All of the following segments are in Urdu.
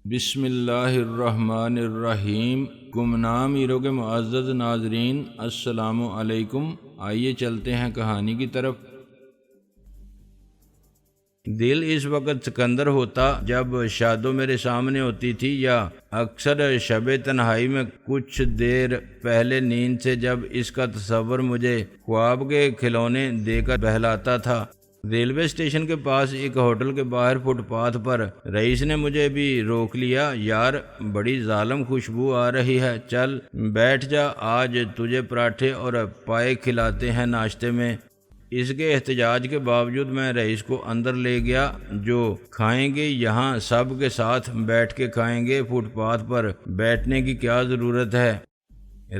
بسم اللہ الرحمن الرحیم۔ گمنام ایرو کے معزز ناظرین، السلام علیکم۔ آئیے چلتے ہیں کہانی کی طرف۔ دل اس وقت سکندر ہوتا جب شادو میرے سامنے ہوتی تھی، یا اکثر شب تنہائی میں کچھ دیر پہلے نیند سے جب اس کا تصور مجھے خواب کے کھلونے دے کر بہلاتا تھا۔ ریلوے اسٹیشن کے پاس ایک ہوٹل کے باہر فٹ پاتھ پر رئیس نے مجھے بھی روک لیا۔ یار، بڑی ظالم خوشبو آ رہی ہے، چل بیٹھ جا، آج تجھے پراٹھے اور پائے کھلاتے ہیں ناشتے میں۔ اس کے احتجاج کے باوجود میں رئیس کو اندر لے گیا۔ جو کھائیں گے یہاں سب کے ساتھ بیٹھ کے کھائیں گے، فٹ پاتھ پر بیٹھنے کی کیا ضرورت ہے؟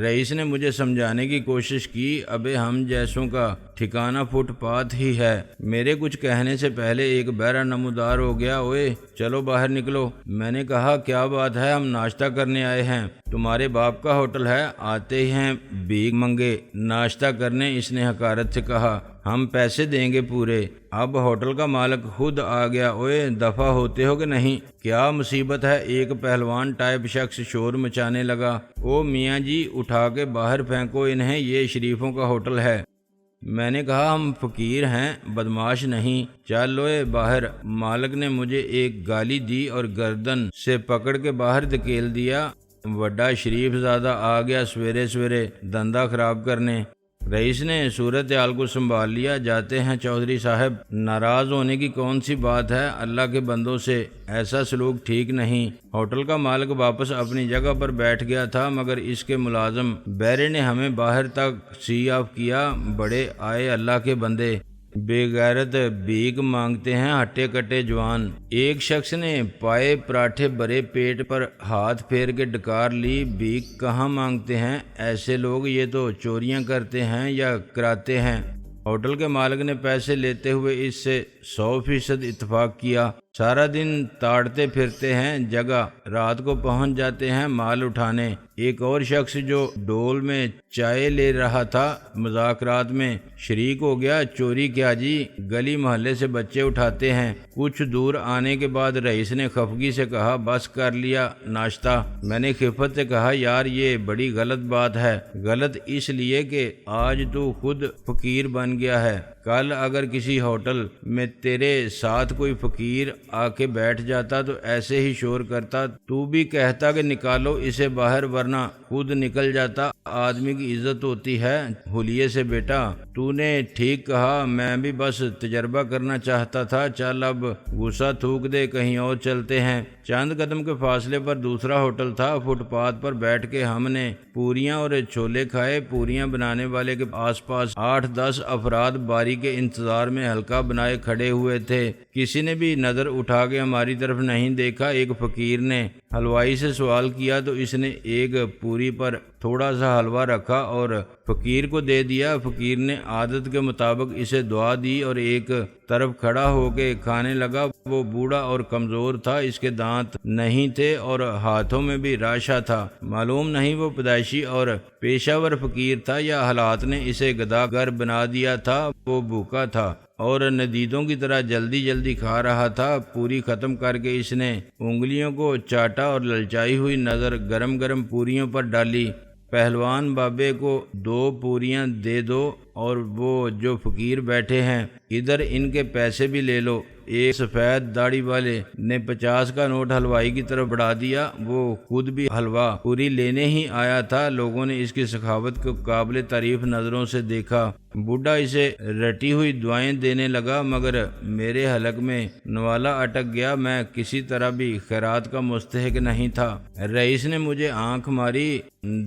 رئیس نے مجھے سمجھانے کی کوشش کی، ابے ہم جیسوں کا ٹھکانہ فٹ پاتھ ہی ہے۔ میرے کچھ کہنے سے پہلے ایک بہرہ نمودار ہو گیا، اوئے چلو باہر نکلو۔ میں نے کہا کیا بات ہے، ہم ناشتہ کرنے آئے ہیں، تمہارے باپ کا ہوٹل ہے، آتے ہی ہیں بھیک منگے ناشتہ کرنے۔ اس نے حقارت سے کہا، ہم پیسے دیں گے پورے۔ اب ہوٹل کا مالک خود آ گیا، اوئے دفع ہوتے ہو کہ نہیں؟ کیا مصیبت ہے؟ ایک پہلوان ٹائپ شخص شور مچانے لگا، او میاں جی اٹھا کے باہر پھینکو انہیں، یہ شریفوں کا ہوٹل ہے۔ میں نے کہا ہم فقیر ہیں، بدماش نہیں، چل لوئے باہر۔ مالک نے مجھے ایک گالی دی اور گردن سے پکڑ کے باہر دھکیل دیا۔ وڈا شریف زادہ آ گیا سویرے سویرے دھندا خراب کرنے۔ رئیس نے صورتحال کو سنبھال لیا، جاتے ہیں چودھری صاحب، ناراض ہونے کی کون سی بات ہے، اللہ کے بندوں سے ایسا سلوک ٹھیک نہیں۔ ہوٹل کا مالک واپس اپنی جگہ پر بیٹھ گیا تھا، مگر اس کے ملازم بیرے نے ہمیں باہر تک سی آف کیا۔ بڑے آئے اللہ کے بندے، بے غیرت بھیک مانگتے ہیں ہٹے کٹے جوان۔ ایک شخص نے پائے پراٹھے بھرے پیٹ پر ہاتھ پھیر کے ڈکار لی، بھیک کہاں مانگتے ہیں ایسے لوگ، یہ تو چوریاں کرتے ہیں یا کراتے ہیں۔ ہوٹل کے مالک نے پیسے لیتے ہوئے اس سے 100% اتفاق کیا۔ سارا دن تاڑتے پھرتے ہیں جگہ، رات کو پہنچ جاتے ہیں مال اٹھانے۔ ایک اور شخص جو ڈول میں چائے لے رہا تھا مذاکرات میں شریک ہو گیا، چوری کیا جی، گلی محلے سے بچے اٹھاتے ہیں۔ کچھ دور آنے کے بعد رئیس نے خفگی سے کہا، بس کر لیا ناشتہ؟ میں نے خفت سے کہا، یار یہ بڑی غلط بات ہے۔ غلط اس لیے کہ آج تو خود فقیر بن گیا ہے، کل اگر کسی ہوٹل میں تیرے ساتھ کوئی فقیر آ کے بیٹھ جاتا تو ایسے ہی شور کرتا، تو بھی کہتا کہ نکالو اسے باہر ورنہ خود نکل جاتا۔ آدمی کی عزت ہوتی ہے حلیے سے بیٹا۔ تو نے ٹھیک کہا، میں بھی بس تجربہ کرنا چاہتا تھا، چل اب غصہ تھوک دے، کہیں اور چلتے ہیں۔ چند قدم کے فاصلے پر دوسرا ہوٹل تھا۔ فٹ پاتھ پر بیٹھ کے ہم نے پوریاں اور چھولے کھائے۔ پوریاں بنانے والے کے آس پاس 8-10 افراد باری کے انتظار میں حلقہ بنائے کھڑے ہوئے تھے۔ کسی نے بھی نظر اٹھا کے ہماری طرف نہیں دیکھا۔ ایک فقیر نے حلوائی سے سوال کیا تو اس نے ایک پوری پر تھوڑا سا حلوہ رکھا اور فقیر کو دے دیا۔ فقیر نے عادت کے مطابق اسے دعا دی اور ایک طرف کھڑا ہو کے کھانے لگا۔ وہ بوڑھا اور کمزور تھا، اس کے دانت نہیں تھے اور ہاتھوں میں بھی راشا تھا۔ معلوم نہیں وہ پیدائشی اور پیشہ ور فقیر تھا یا حالات نے اسے گداگر بنا دیا تھا۔ وہ بھوکا تھا اور ندیدوں کی طرح جلدی جلدی کھا رہا تھا۔ پوری ختم کر کے اس نے انگلیوں کو چاٹا اور للچائی ہوئی نظر گرم گرم پوریوں پر ڈالی۔ پہلوان بابے کو 2 پوریاں دے دو اور وہ جو فقیر بیٹھے ہیں ادھر ان کے پیسے بھی لے لو۔ ایک سفید داڑھی والے نے 50 کا نوٹ حلوائی کی طرف بڑھا دیا۔ وہ خود بھی حلوہ پوری لینے ہی آیا تھا۔ لوگوں نے اس کی سخاوت کو قابل تعریف نظروں سے دیکھا۔ بوڑھا اسے رٹی ہوئی دعائیں دینے لگا، مگر میرے حلق میں نوالا اٹک گیا۔ میں کسی طرح بھی خیرات کا مستحق نہیں تھا۔ رئیس نے مجھے آنکھ ماری،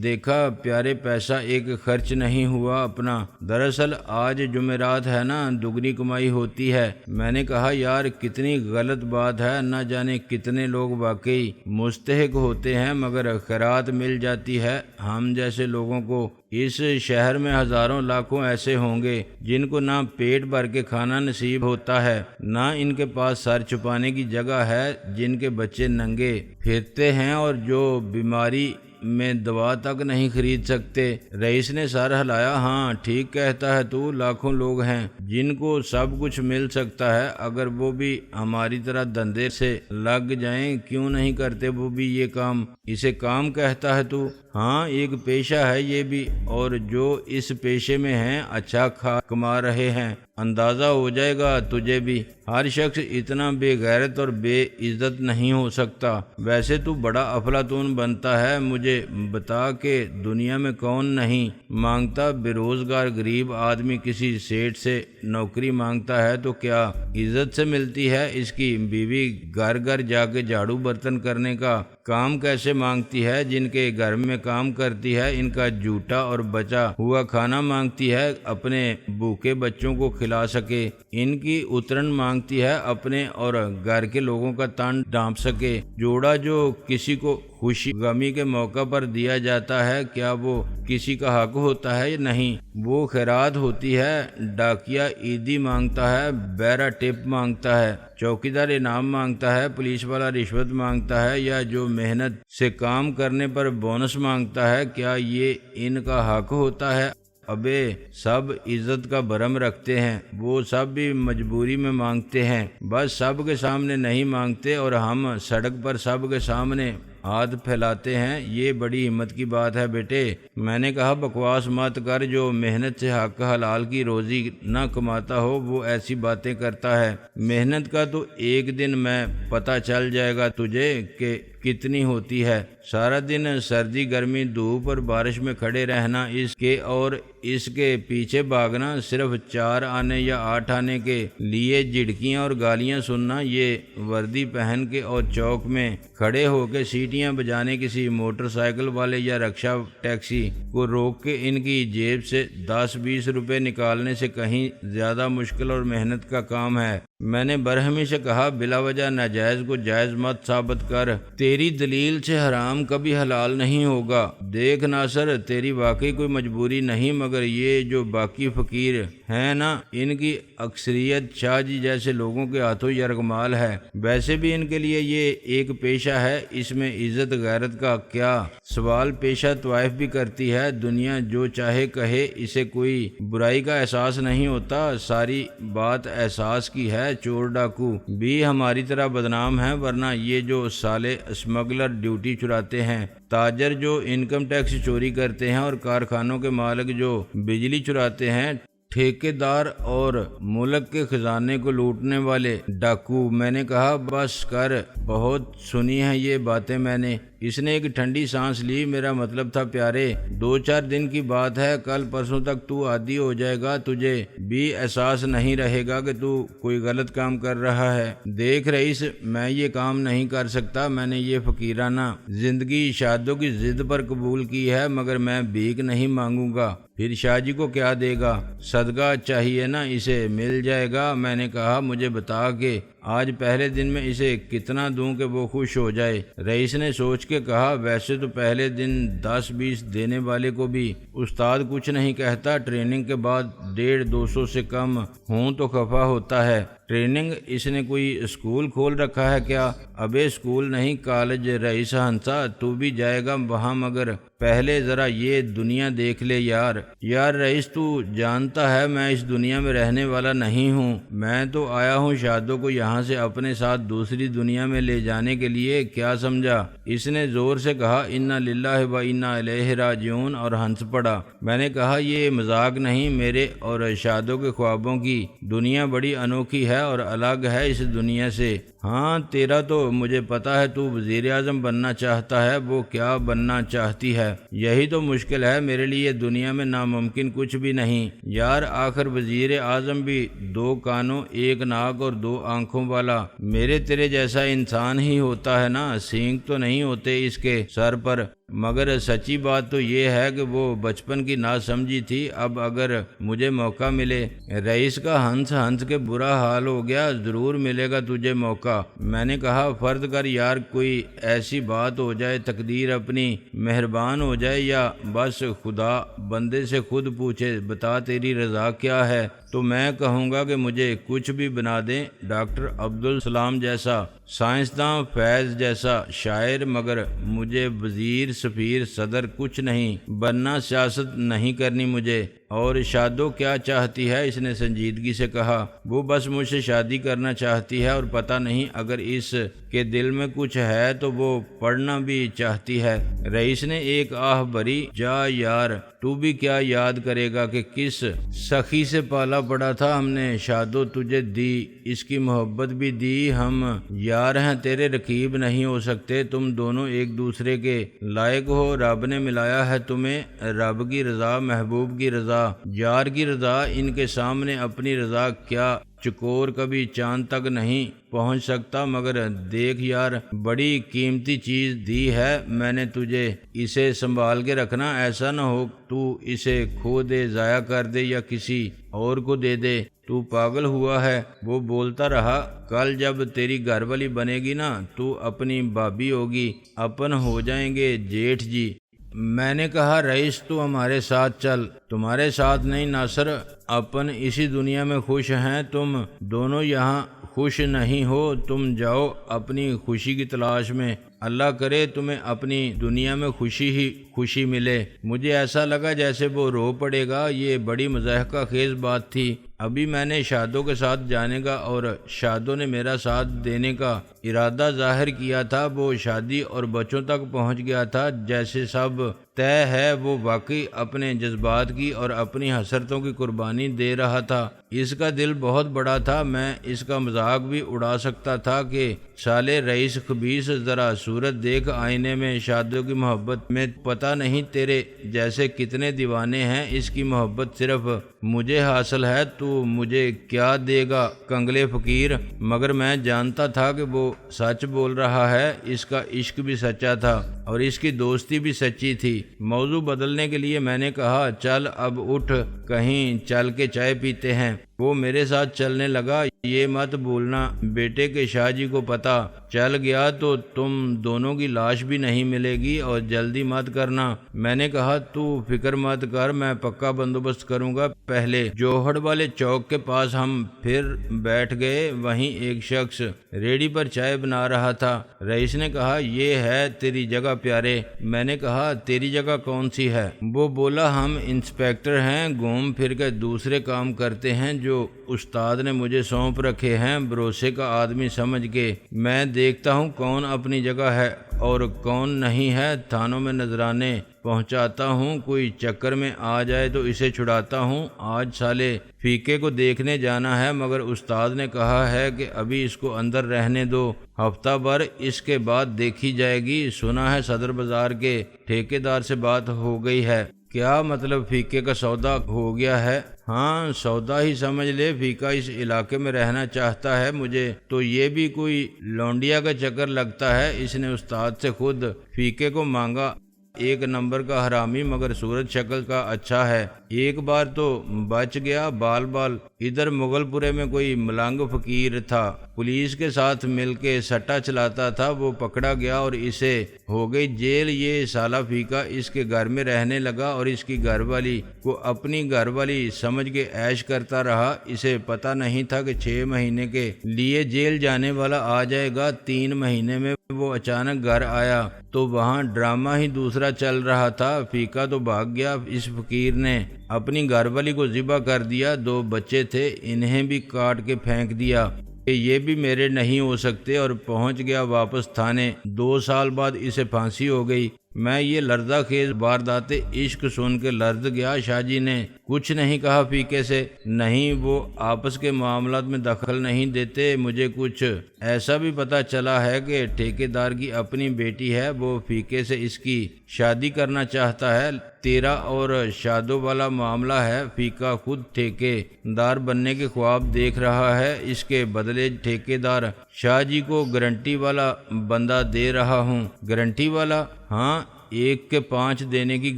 دیکھا پیارے پیسہ ایک خرچ نہیں ہوا اپنا۔ دراصل آج جمعرات ہے نا، دگنی کمائی ہوتی ہے۔ میں نے کہا یار کتنی غلط بات ہے، نہ جانے کتنے لوگ واقعی مستحق ہوتے ہیں مگر خیرات مل جاتی ہے ہم جیسے لوگوں کو۔ اس شہر میں ہزاروں لاکھوں ایسے ہوں گے جن کو نہ پیٹ بھر کے کھانا نصیب ہوتا ہے، نہ ان کے پاس سر چھپانے کی جگہ ہے، جن کے بچے ننگے پھرتے ہیں اور جو بیماری میں دوا تک نہیں خرید سکتے۔ رئیس نے سر ہلایا۔ ہاں ٹھیک کہتا ہے تو، لاکھوں لوگ ہیں جن کو سب کچھ مل سکتا ہے، اگر وہ بھی ہماری طرح دھندے سے لگ جائیں کیوں نہیں کرتے وہ بھی یہ کام؟ اسے کام کہتا ہے تو؟ ہاں ایک پیشہ ہے یہ بھی، اور جو اس پیشے میں ہیں اچھا کما رہے ہیں، اندازہ ہو جائے گا تجھے بھی۔ ہر شخص اتنا بے غیرت اور بے عزت نہیں ہو سکتا۔ ویسے تو بڑا افلاطون بنتا ہے، مجھے بتا کہ دنیا میں کون نہیں مانگتا؟ بے روزگار غریب آدمی کسی سیٹ سے نوکری مانگتا ہے تو کیا عزت سے ملتی ہے؟ اس کی بیوی گھر گھر جا کے جھاڑو برتن کرنے کا کام کیسے مانگتی ہے؟ جن کے گھر میں کام کرتی ہے ان کا جھوٹا اور بچا ہوا کھانا مانگتی ہے اپنے بھوکے بچوں کو کھلا سکے، ان کی اترن مانگتی ہے اپنے اور گھر کے لوگوں کا تان ڈھانپ سکے۔ جوڑا جو کسی کو خوشی غمی کے موقع پر دیا جاتا ہے کیا وہ کسی کا حق ہوتا ہے؟ نہیں، وہ خیرات ہوتی ہے۔ ڈاکیا عیدی مانگتا ہے، بیرا ٹپ مانگتا ہے، چوکیدار انعام مانگتا ہے، پولیس والا رشوت مانگتا ہے، یا جو محنت سے کام کرنے پر بونس مانگتا ہے، کیا یہ ان کا حق ہوتا ہے؟ ابے سب عزت کا بھرم رکھتے ہیں، وہ سب بھی مجبوری میں مانگتے ہیں، بس سب کے سامنے نہیں مانگتے، اور ہم سڑک پر سب کے سامنے ہاتھ پھیلاتے ہیں۔ یہ بڑی ہمت کی بات ہے بیٹے۔ میں نے کہا بکواس مت کر، جو محنت سے حق حلال کی روزی نہ کماتا ہو وہ ایسی باتیں کرتا ہے۔ محنت کا تو ایک دن میں پتہ چل جائے گا تجھے کہ کتنی ہوتی ہے۔ سارا دن سردی گرمی دھوپ اور بارش میں کھڑے رہنا، اس کے اور اس کے پیچھے بھاگنا، صرف 4 آنے یا 8 آنے کے لیے جھڑکیاں اور گالیاں سننا، یہ وردی پہن کے اور چوک میں کھڑے ہو کے سیٹیاں بجانے، کسی موٹر سائیکل والے یا رکشہ ٹیکسی کو روک کے ان کی جیب سے 10-20 روپے نکالنے سے کہیں زیادہ مشکل اور محنت کا کام ہے۔ میں نے برہمی سے کہا بلا وجہ ناجائز کو جائز مت ثابت کر، تیری دلیل سے حرام کبھی حلال نہیں ہوگا۔ دیکھ ناصر، تیری واقعی کوئی مجبوری نہیں، مگر یہ جو باقی فقیر ہیں نا، ان کی اکثریت شاہ جی جیسے لوگوں کے ہاتھوں یرغمال ہے۔ ویسے بھی ان کے لیے یہ ایک پیشہ ہے، اس میں عزت غیرت کا کیا سوال؟ پیشہ طوائف بھی کرتی ہے دنیا، جو چاہے کہے، اسے کوئی برائی کا احساس نہیں ہوتا، ساری بات احساس کی ہے۔ چور ڈاکو بھی ہماری طرح بدنام ہیں، ورنہ یہ جو سالے اسمگلر ڈیوٹی چراتے ہیں، تاجر جو انکم ٹیکس چوری کرتے ہیں، اور کارخانوں کے مالک جو بجلی چراتے ہیں، ٹھیکیدار اور ملک کے خزانے کو لوٹنے والے ڈاکو۔ میں نے کہا بس کر، بہت سنی ہیں یہ باتیں میں نے۔ اس نے ایک ٹھنڈی سانس لی۔ میرا مطلب تھا پیارے، 2-4 دن کی بات ہے، کل پرسوں تک تو عادی ہو جائے گا، تجھے بھی احساس نہیں رہے گا کہ تو کوئی غلط کام کر رہا ہے۔ دیکھ رئیس، میں یہ کام نہیں کر سکتا، میں نے یہ فقیرانہ زندگی شادوں کی ضد پر قبول کی ہے، مگر میں بھیک نہیں مانگوں گا، پھر شاہ جی کو کیا دے گا؟ صدقہ چاہیے نا، اسے مل جائے گا۔ میں نے کہا مجھے بتا کہ آج پہلے دن میں اسے کتنا دوں کہ وہ خوش ہو جائے؟ رئیس نے سوچ کے کہا ویسے تو پہلے دن 10-20 دینے والے کو بھی استاد کچھ نہیں کہتا، ٹریننگ کے بعد 150-200 سے کم ہوں تو خفا ہوتا ہے۔ ٹریننگ؟ اس نے کوئی اسکول کھول رکھا ہے کیا؟ ابے اسکول نہیں، کالج۔ رئیس ہنسا۔ تو بھی جائے گا وہاں، مگر پہلے ذرا یہ دنیا دیکھ لے یار رئیس، تو جانتا ہے میں اس دنیا میں رہنے والا نہیں ہوں، میں تو آیا ہوں شادوں کو یہاں سے اپنے ساتھ دوسری دنیا میں لے جانے کے لیے، کیا سمجھا؟ اس نے زور سے کہا انا للہ و انا الیہ راجعون، اور ہنس پڑا۔ میں نے کہا یہ مذاق نہیں، میرے اور شادوں کے خوابوں کی دنیا بڑی انوکھی ہے اور الگ ہے اس دنیا سے۔ ہاں تیرا تو مجھے پتا ہے، تو وزیر اعظم بننا چاہتا ہے، وہ کیا بننا چاہتی ہے؟ یہی تو مشکل ہے میرے لیے، دنیا میں ناممکن کچھ بھی نہیں یار، آخر وزیر اعظم بھی 2 کانوں 1 ناک اور 2 آنکھوں والا میرے تیرے جیسا انسان ہی ہوتا ہے نا، سینگ تو نہیں ہوتے اس کے سر پر۔ مگر سچی بات تو یہ ہے کہ وہ بچپن کی ناسمجھی تھی، اب اگر مجھے موقع ملے۔ رئیس کا ہنس کے برا حال ہو گیا۔ ضرور ملے گا تجھے موقع۔ میں نے کہا فرض کر یار کوئی ایسی بات ہو جائے، تقدیر اپنی مہربان ہو جائے، یا بس خدا بندے سے خود پوچھے بتا تیری رضا کیا ہے، تو میں کہوں گا کہ مجھے کچھ بھی بنا دیں، ڈاکٹر عبدالسلام جیسا سائنسداں فیض جیسا شاعر، مگر مجھے وزیر سفیر صدر کچھ نہیں بننا، سیاست نہیں کرنی مجھے۔ اور شادو کیا چاہتی ہے؟ اس نے سنجیدگی سے کہا۔ وہ بس مجھ سے شادی کرنا چاہتی ہے، اور پتہ نہیں اگر اس کے دل میں کچھ ہے تو وہ پڑھنا بھی چاہتی ہے۔ رئیس نے ایک آہ بھری۔ جا یار، تو بھی کیا یاد کرے گا کہ کس سخی سے پالا پڑا تھا ہم نے۔ شادو تجھے دی، اس کی محبت بھی دی، ہم یار ہیں، تیرے رقیب نہیں ہو سکتے، تم دونوں ایک دوسرے کے لائق ہو، رب نے ملایا ہے تمہیں، رب کی رضا، محبوب کی رضا، یار کی رضا، ان کے سامنے اپنی رضا کیا چکور کبھی چاند تک نہیں پہنچ سکتا۔ مگر دیکھ یار، بڑی قیمتی چیز دی ہے میں نے تجھے، اسے سنبھال کے رکھنا، ایسا نہ ہو تو اسے کھو دے، ضائع کر دے یا کسی اور کو دے دے۔ تو پاگل ہوا ہے؟ وہ بولتا رہا۔ کل جب تیری گھر والی بنے گی نا، تو اپنی بھابھی ہوگی، اپن ہو جائیں گے جیٹھ جی۔ میں نے کہا رئیس تو ہمارے ساتھ چل۔ تمہارے ساتھ نہیں ناصر، اپن اسی دنیا میں خوش ہیں، تم دونوں یہاں خوش نہیں ہو، تم جاؤ اپنی خوشی کی تلاش میں، اللہ کرے تمہیں اپنی دنیا میں خوشی ہی خوشی ملے۔ مجھے ایسا لگا جیسے وہ رو پڑے گا، یہ بڑی مضحکہ خیز بات تھی۔ ابھی میں نے شادو کے ساتھ جانے کا اور شادو نے میرا ساتھ دینے کا ارادہ ظاہر کیا تھا، وہ شادی اور بچوں تک پہنچ گیا تھا، جیسے سب طے ہے، وہ واقعی اپنے جذبات کی اور اپنی حسرتوں کی قربانی دے رہا تھا۔ اس کا دل بہت بڑا تھا، میں اس کا مذاق بھی اڑا سکتا تھا کہ سالے رئیس خبیث، ذرا صورت دیکھ آئینے میں، شادو کی محبت میں پتہ نہیں تیرے جیسے کتنے دیوانے ہیں، اس کی محبت صرف مجھے حاصل ہے، تو مجھے کیا دے گا کنگلے فقیر۔ مگر میں جانتا تھا کہ وہ سچ بول رہا ہے، اس کا عشق بھی سچا تھا اور اس کی دوستی بھی سچی تھی۔ موضوع بدلنے کے لیے میں نے کہا چل اب اٹھ، کہیں چل کے چائے پیتے ہیں۔ وہ میرے ساتھ چلنے لگا۔ یہ مت بھولنا بیٹے کہ شاہ جی کو پتہ چل گیا تو تم دونوں کی لاش بھی نہیں ملے گی، اور جلدی مت کرنا۔ میں نے کہا تو فکر مت کر، میں پکا بندوبست کروں گا۔ پہلے جوہڑ والے چوک کے پاس ہم پھر بیٹھ گئے، وہیں ایک شخص ریڑھی پر چائے بنا رہا تھا۔ رئیس نے کہا یہ ہے تیری جگہ پیارے۔ میں نے کہا تیری جگہ کون سی ہے؟ وہ بولا ہم انسپیکٹر ہیں، گھوم پھر کے دوسرے کام کرتے ہیں جو استاد نے مجھے سونپ رکھے ہیں، بھروسے کا آدمی سمجھ کے میں دیکھتا ہوں کون اپنی جگہ ہے اور کون نہیں ہے، تھانوں میں نذرانے پہنچاتا ہوں، کوئی چکر میں آ جائے تو اسے چھڑاتا ہوں۔ آج سالے فیقے کو دیکھنے جانا ہے، مگر استاد نے کہا ہے کہ ابھی اس کو اندر رہنے دو، ہفتہ بھر اس کے بعد دیکھی جائے گی۔ سنا ہے صدر بازار کے ٹھیکیدار سے بات ہو گئی ہے۔ کیا مطلب فیقے کا سودا ہو گیا ہے؟ ہاں سودا ہی سمجھ لے، فیقہ اس علاقے میں رہنا چاہتا ہے، مجھے تو یہ بھی کوئی لونڈیا کا چکر لگتا ہے۔ اس نے استاد سے خود فیقے کو مانگا، ایک نمبر کا حرامی مگر صورت شکل کا اچھا ہے۔ ایک بار تو بچ گیا بال بال۔ ادھر مغل پورے میں کوئی ملنگ فقیر تھا، پولیس کے ساتھ مل کے سٹا چلاتا تھا، وہ پکڑا گیا اور اسے ہو گئی جیل۔ یہ سالہ فیقہ اس کے گھر میں رہنے لگا اور اس کی گھر والی کو اپنی گھر والی سمجھ کے عیش کرتا رہا۔ اسے پتہ نہیں تھا کہ 6 مہینے کے لیے جیل جانے والا آ جائے گا۔ 3 مہینے میں وہ اچانک گھر آیا تو وہاں ڈرامہ ہی دوسرا چل رہا تھا۔ فیقہ تو بھاگ گیا، اس فقیر نے اپنی گھر والی کو ذبح کر دیا، 2 بچے تھے انہیں بھی کاٹ کے پھینک دیا کہ یہ بھی میرے نہیں ہو سکتے، اور پہنچ گیا واپس تھانے۔ 2 سال بعد اسے پھانسی ہو گئی۔ میں یہ لرزہ خیز واردات عشق سن کے لرز گیا۔ شاہ جی نے کچھ نہیں کہا فیقے سے؟ نہیں، وہ آپس کے معاملات میں دخل نہیں دیتے۔ مجھے کچھ ایسا بھی پتہ چلا ہے کہ ٹھیکیدار کی اپنی بیٹی ہے، وہ فیقے سے اس کی شادی کرنا چاہتا ہے۔ تیرا اور شادو والا معاملہ ہے، فیقہ خود ٹھیکے دار بننے کے خواب دیکھ رہا ہے، اس کے بدلے ٹھیکیدار شاہ جی کو گارنٹی والا بندہ دے رہا ہوں۔ گارنٹی والا؟ ہاں، 1 کے 5 دینے کی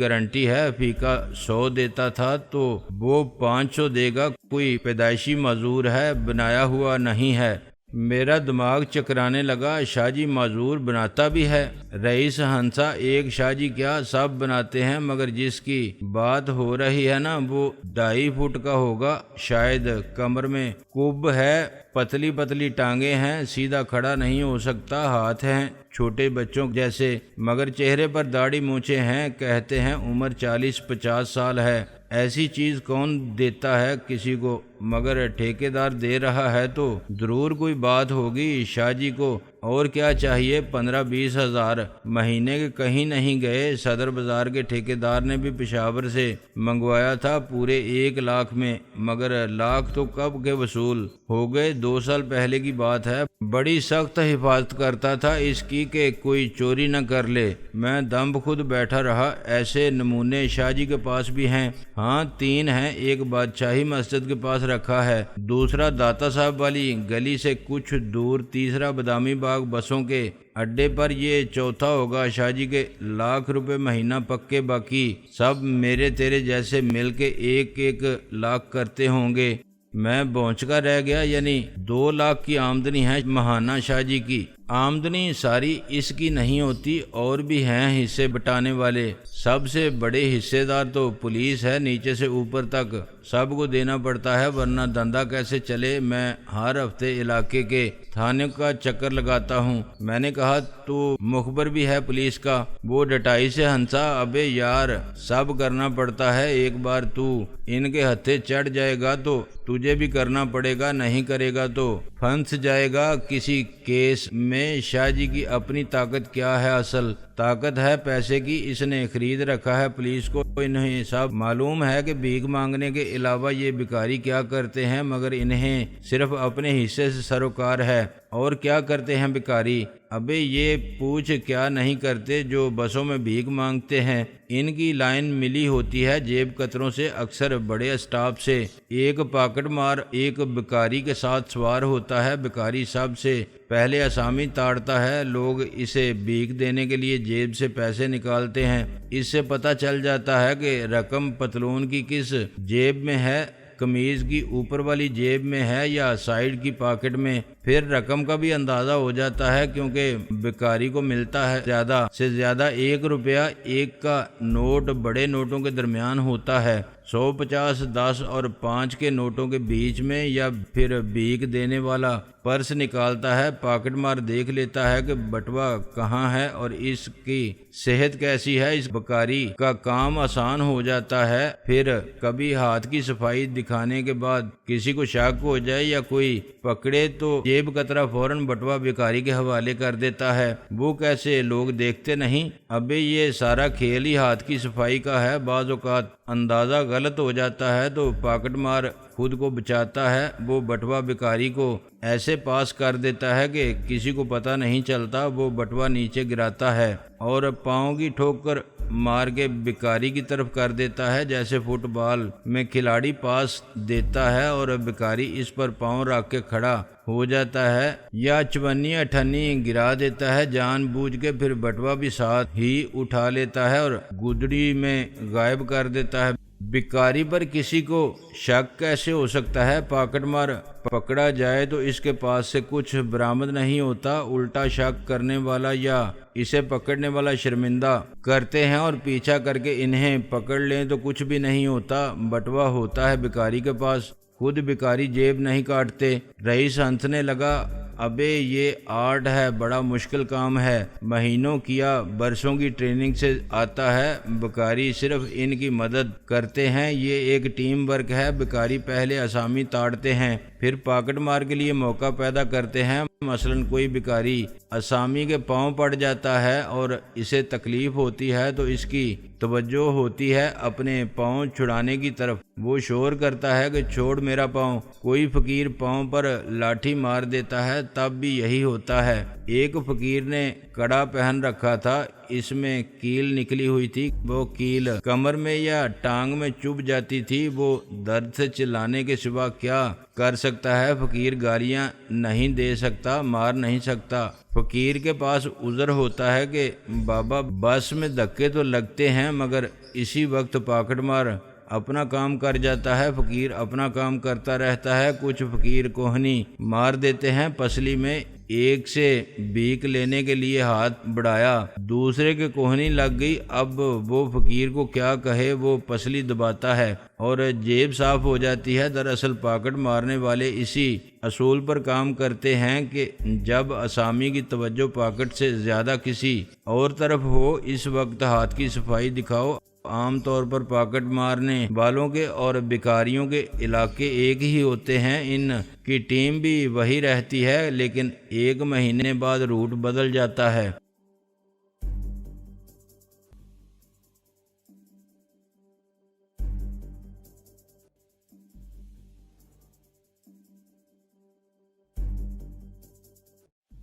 گارنٹی ہے۔ فیقہ 100 دیتا تھا تو وہ 500 دے گا۔ کوئی پیدائشی معذور ہے، بنایا ہوا نہیں ہے۔ میرا دماغ چکرانے لگا۔ شاہ جی معذور بناتا بھی ہے؟ رئیس ہنسا۔ ایک شاہ جی کیا، سب بناتے ہیں، مگر جس کی بات ہو رہی ہے نا وہ 2.5 فٹ کا ہوگا شاید، کمر میں کب ہے، پتلی پتلی ٹانگیں ہیں، سیدھا کھڑا نہیں ہو سکتا، ہاتھ ہیں چھوٹے بچوں جیسے، مگر چہرے پر داڑھی مونچھیں ہیں، کہتے ہیں عمر 40-50 سال ہے۔ ایسی چیز کون دیتا ہے کسی کو، مگر ٹھیکیدار دے رہا ہے تو ضرور کوئی بات ہوگی۔ شاہ جی کو اور کیا چاہیے، 15-20 ہزار مہینے کے کہیں نہیں گئے۔ صدر بازار کے ٹھیکیدار نے بھی پشاور سے منگوایا تھا پورے 1 لاکھ میں، مگر لاکھ تو کب کے وصول ہو گئے، 2 سال پہلے کی بات ہے۔ بڑی سخت حفاظت کرتا تھا اس کی کہ کوئی چوری نہ کر لے۔ میں دم خود بیٹھا رہا۔ ایسے نمونے شاہ جی کے پاس بھی ہیں؟ ہاں 3 ہیں، ایک بادشاہی مسجد کے پاس رکھا ہے، دوسرا داتا صاحب والی گلی سے کچھ دور، تیسرا بادامی باغ بسوں کے اڈے پر، یہ چوتھا ہوگا شاہ جی کے۔ لاکھ روپے مہینہ پکے، باقی سب میرے تیرے جیسے مل کے 1-1 لاکھ کرتے ہوں گے۔ میں بونچکا رہ گیا۔ یعنی 2 لاکھ کی آمدنی ہے ماہانہ شاہ جی کی؟ آمدنی ساری اس کی نہیں ہوتی، اور بھی ہیں حصے بٹانے والے۔ سب سے بڑے حصے دار تو پولیس ہے، نیچے سے اوپر تک سب کو دینا پڑتا ہے، ورنہ دھندا کیسے چلے۔ میں ہر ہفتے علاقے کے تھانے کا چکر لگاتا ہوں۔ میں نے کہا تو مخبر بھی ہے پولیس کا؟ وہ ڈٹائی سے ہنسا۔ ابے یار سب کرنا پڑتا ہے، ایک بار تو ان کے ہتھے چڑھ جائے گا تو تجھے بھی کرنا پڑے گا، نہیں کرے گا تو پھنس جائے گا کسی کیس میں۔ شاہ جی کی اپنی طاقت کیا ہے؟ اصل طاقت ہے پیسے کی، اس نے خرید رکھا ہے پولیس کو۔ انہیں سب معلوم ہے کہ بھیک مانگنے کے علاوہ یہ بھکاری کیا کرتے ہیں، مگر انہیں صرف اپنے حصے سے سروکار ہے۔ اور کیا کرتے ہیں بھکاری؟ ابے یہ پوچھ کیا نہیں کرتے جو بسوں میں بھیک مانگتے ہیں۔ ان کی لائن ملی ہوتی ہے جیب کتروں سے، اکثر بڑے اسٹاپ سے۔ ایک پاکٹ مار ایک بھکاری کے ساتھ سوار ہوتا ہے، بھکاری سب سے پہلے اسامی تاڑتا ہے، لوگ اسے بھیک دینے کے لیے جیب سے پیسے نکالتے ہیں۔ اس سے پتہ چل جاتا ہے کہ رقم پتلون کی کس جیب میں ہے، قمیض کی اوپر والی جیب میں ہے یا سائیڈ کی پاکٹ میں۔ پھر رقم کا بھی اندازہ ہو جاتا ہے، کیونکہ بھکاری کو ملتا ہے زیادہ سے زیادہ 1 روپیہ۔ 1 کا نوٹ بڑے نوٹوں کے درمیان ہوتا ہے، 100, 50, 10 اور 5 کے نوٹوں کے بیچ میں، یا پھر بھیک دینے والا پرس نکالتا ہے، پاکٹ مار دیکھ لیتا ہے کہ بٹوا کہاں ہے اور اس کی صحت کیسی ہے۔ اس بھکاری کا کام آسان ہو جاتا ہے۔ پھر کبھی ہاتھ کی صفائی دکھانے کے بعد کسی کو شک ہو جائے یا کوئی پکڑے تو جیب کترا فوراً بٹوا بھکاری کے حوالے کر دیتا ہے۔ وہ کیسے لوگ دیکھتے نہیں؟ ابے یہ سارا کھیل ہی ہاتھ کی صفائی کا ہے۔ بعض اوقات اندازہ غلط ہو جاتا ہے تو پاکٹ مار خود کو بچاتا ہے، وہ بٹوا بھکاری کو ایسے پاس کر دیتا ہے کہ کسی کو پتہ نہیں چلتا۔ وہ بٹوا نیچے گراتا ہے اور پاؤں کی ٹھوکر مار کے بھکاری کی طرف کر دیتا ہے، جیسے فٹ بال میں کھلاڑی پاس دیتا ہے اور بھکاری اس پر پاؤں رکھ کے کھڑا ہو جاتا ہے، یا 54-58 گرا دیتا ہے جان بوجھ کے۔ پھر بٹوا بھی ساتھ ہی اٹھا لیتا ہے اور گدڑی میں غائب کر دیتا ہے۔ بھکاری پر کسی کو شک کیسے ہو سکتا ہے؟ پاکٹ مار پکڑا جائے تو اس کے پاس سے کچھ برآمد نہیں ہوتا، الٹا شک کرنے والا یا اسے پکڑنے والا شرمندہ کرتے ہیں اور پیچھا کر کے انہیں پکڑ لیں تو کچھ بھی نہیں ہوتا۔ بٹوا ہوتا ہے بھکاری کے پاس، خود بھکاری جیب نہیں کاٹتے۔ رئیس ہنسنے لگا۔ ابے یہ آرٹ ہے، بڑا مشکل کام ہے، مہینوں کیا برسوں کی ٹریننگ سے آتا ہے۔ بھکاری صرف ان کی مدد کرتے ہیں، یہ ایک ٹیم ورک ہے۔ بھکاری پہلے اسامی تاڑتے ہیں، پھر پاکٹ مار کے لیے موقع پیدا کرتے ہیں۔ مثلاً کوئی بھکاری اسامی کے پاؤں پڑ جاتا ہے اور اسے تکلیف ہوتی ہے تو اس کی توجہ ہوتی ہے اپنے پاؤں چھڑانے کی طرف۔ وہ شور کرتا ہے کہ چھوڑ میرا پاؤں۔ کوئی فقیر پاؤں پر لاٹھی مار دیتا ہے، تب بھی یہی ہوتا ہے۔ ایک فقیر نے کڑا پہن رکھا تھا، اس میں کیل نکلی ہوئی تھی، وہ کیل کمر میں یا ٹانگ میں چبھ جاتی تھی۔ وہ درد سے چلانے کے سوا کیا کر سکتا ہے؟ فقیر گالیاں نہیں دے سکتا، مار نہیں سکتا۔ فقیر کے پاس عذر ہوتا ہے کہ بابا بس میں دھکے تو لگتے ہیں، مگر اسی وقت پاکٹ مار اپنا کام کر جاتا ہے، فقیر اپنا کام کرتا رہتا ہے۔ کچھ فقیر کوہنی مار دیتے ہیں، پسلی میں ایک سے بھیک لینے کے لیے ہاتھ بڑھایا، دوسرے کے کوہنی لگ گئی۔ اب وہ فقیر کو کیا کہے، وہ پسلی دباتا ہے اور جیب صاف ہو جاتی ہے۔ دراصل پاکٹ مارنے والے اسی اصول پر کام کرتے ہیں کہ جب آسامی کی توجہ پاکٹ سے زیادہ کسی اور طرف ہو، اس وقت ہاتھ کی صفائی دکھاؤ۔ عام طور پر پاکٹ مارنے والوں کے اور بیکاریوں کے علاقے ایک ہی ہوتے ہیں، ان کی ٹیم بھی وہی رہتی ہے، لیکن ایک مہینے بعد روٹ بدل جاتا ہے۔